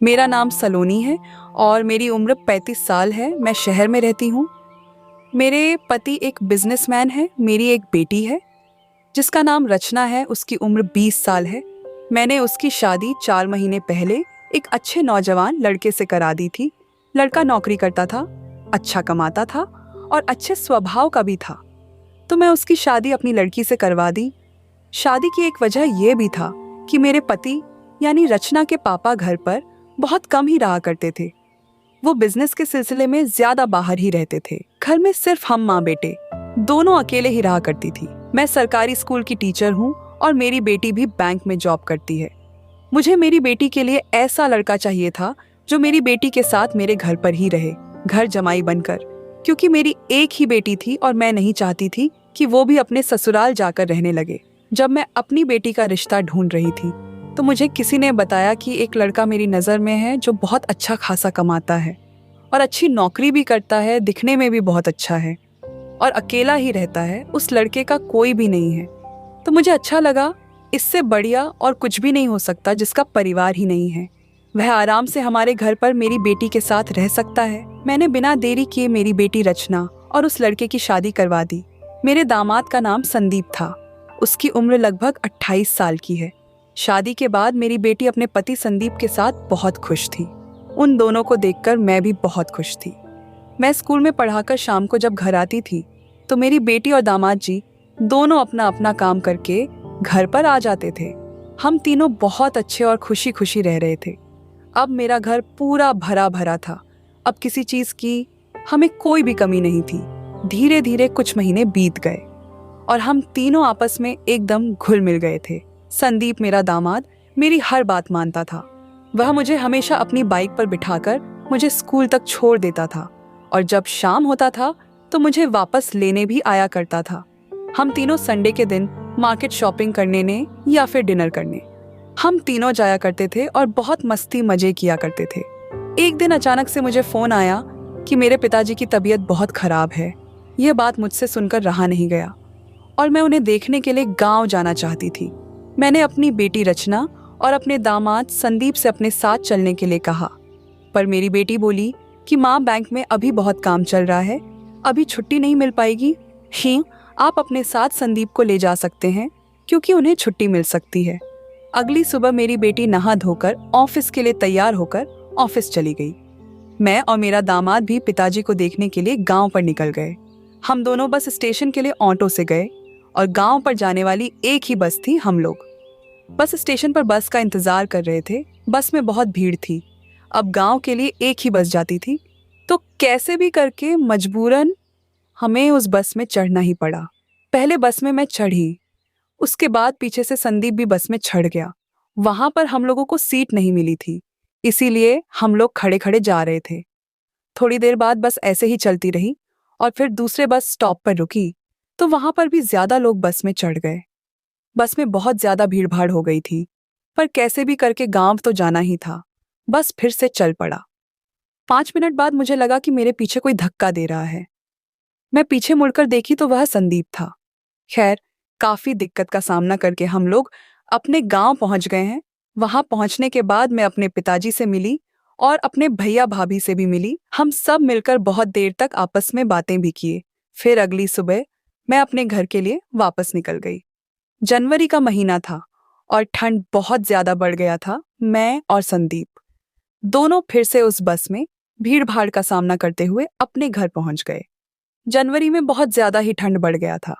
मेरा नाम सलोनी है और मेरी उम्र 35 साल है। मैं शहर में रहती हूँ। मेरे पति एक बिजनेसमैन है। मेरी एक बेटी है जिसका नाम रचना है। उसकी उम्र 20 साल है। मैंने उसकी शादी 4 महीने पहले एक अच्छे नौजवान लड़के से करा दी थी। लड़का नौकरी करता था, अच्छा कमाता था और अच्छे स्वभाव का भी था, तो मैं उसकी शादी अपनी लड़की से करवा दी। शादी की एक वजह यह भी था कि मेरे पति यानी रचना के पापा घर पर बहुत कम ही रहा करते थे। वो बिजनेस के सिलसिले में ज्यादा बाहर ही रहते थे। घर में सिर्फ हम माँ बेटे दोनों अकेले ही रहा करती थी। मैं सरकारी स्कूल की टीचर हूँ और मेरी बेटी भी बैंक में जॉब करती है। मुझे मेरी बेटी के लिए ऐसा लड़का चाहिए था जो मेरी बेटी के साथ मेरे घर पर ही रहे, घर जमाई बनकर, क्योंकि मेरी एक ही बेटी थी और मैं नहीं चाहती थी कि वो भी अपने ससुराल जाकर रहने लगे। जब मैं अपनी बेटी का रिश्ता ढूंढ रही थी तो मुझे किसी ने बताया कि एक लड़का मेरी नज़र में है जो बहुत अच्छा खासा कमाता है और अच्छी नौकरी भी करता है, दिखने में भी बहुत अच्छा है और अकेला ही रहता है। उस लड़के का कोई भी नहीं है। तो मुझे अच्छा लगा, इससे बढ़िया और कुछ भी नहीं हो सकता जिसका परिवार ही नहीं है। वह आराम से हमारे घर पर मेरी बेटी के साथ रह सकता है। मैंने बिना देरी किए मेरी बेटी रचना और उस लड़के की शादी करवा दी। मेरे दामाद का नाम संदीप था। उसकी उम्र लगभग 28 साल की है। शादी के बाद मेरी बेटी अपने पति संदीप के साथ बहुत खुश थी। उन दोनों को देखकर मैं भी बहुत खुश थी। मैं स्कूल में पढ़ाकर शाम को जब घर आती थी तो मेरी बेटी और दामाद जी दोनों अपना अपना काम करके घर पर आ जाते थे। हम तीनों बहुत अच्छे और खुशी खुशी रह रहे थे। अब मेरा घर पूरा भरा भरा था। अब किसी चीज की हमें कोई भी कमी नहीं थी। धीरे धीरे कुछ महीने बीत गए और हम तीनों आपस में एकदम घुल मिल गए थे। संदीप मेरा दामाद मेरी हर बात मानता था। वह मुझे हमेशा अपनी बाइक पर बिठाकर मुझे स्कूल तक छोड़ देता था और जब शाम होता था तो मुझे वापस लेने भी आया करता था। हम तीनों संडे के दिन मार्केट शॉपिंग करने ने या फिर डिनर करने हम तीनों जाया करते थे और बहुत मस्ती मजे किया करते थे। एक दिन अचानक से मुझे फोन आया कि मेरे पिताजी की तबीयत बहुत खराब है। यह बात मुझसे सुनकर रहा नहीं गया और मैं उन्हें देखने के लिए गांव जाना चाहती थी। मैंने अपनी बेटी रचना और अपने दामाद संदीप से अपने साथ चलने के लिए कहा, पर मेरी बेटी बोली कि माँ बैंक में अभी बहुत काम चल रहा है, अभी छुट्टी नहीं मिल पाएगी। ही आप अपने साथ संदीप को ले जा सकते हैं क्योंकि उन्हें छुट्टी मिल सकती है। अगली सुबह मेरी बेटी नहा धोकर ऑफिस के लिए तैयार होकर ऑफिस चली गई। मैं और मेरा दामाद भी पिताजी को देखने के लिए गांव पर निकल गए। हम दोनों बस स्टेशन के लिए ऑटो से गए और गांव पर जाने वाली एक ही बस थी। हम लोग बस स्टेशन पर बस का इंतजार कर रहे थे। बस में बहुत भीड़ थी। अब गांव के लिए एक ही बस जाती थी, तो कैसे भी करके मजबूरन हमें उस बस में चढ़ना ही पड़ा। पहले बस में मैं चढ़ी, उसके बाद पीछे से संदीप भी बस में चढ़ गया। वहां पर हम लोगों को सीट नहीं मिली थी, इसीलिए हम लोग खड़े खड़े जा रहे थे। थोड़ी देर बाद बस ऐसे ही चलती रही और फिर दूसरे बस स्टॉप पर रुकी तो वहां पर भी ज्यादा लोग बस में चढ़ गए। बस में बहुत ज्यादा भीड़ भाड़ हो गई थी, पर कैसे भी करके गांव तो जाना ही था। बस फिर से चल पड़ा। 5 मिनट बाद मुझे लगा कि मेरे पीछे कोई धक्का दे रहा है। मैं पीछे मुड़कर देखी तो वह संदीप था। खैर, काफी दिक्कत का सामना करके हम लोग अपने गांव पहुंच गए हैं। वहां पहुंचने के बाद मैं अपने पिताजी से मिली और अपने भैया भाभी से भी मिली। हम सब मिलकर बहुत देर तक आपस में बातें भी किए। फिर अगली सुबह मैं अपने घर के लिए वापस निकल गई। जनवरी का महीना था और ठंड बहुत ज्यादा बढ़ गया था। मैं और संदीप दोनों फिर से उस बस में भीड़ भाड़ का सामना करते हुए अपने घर पहुंच गए। जनवरी में बहुत ज्यादा ही ठंड बढ़ गया था।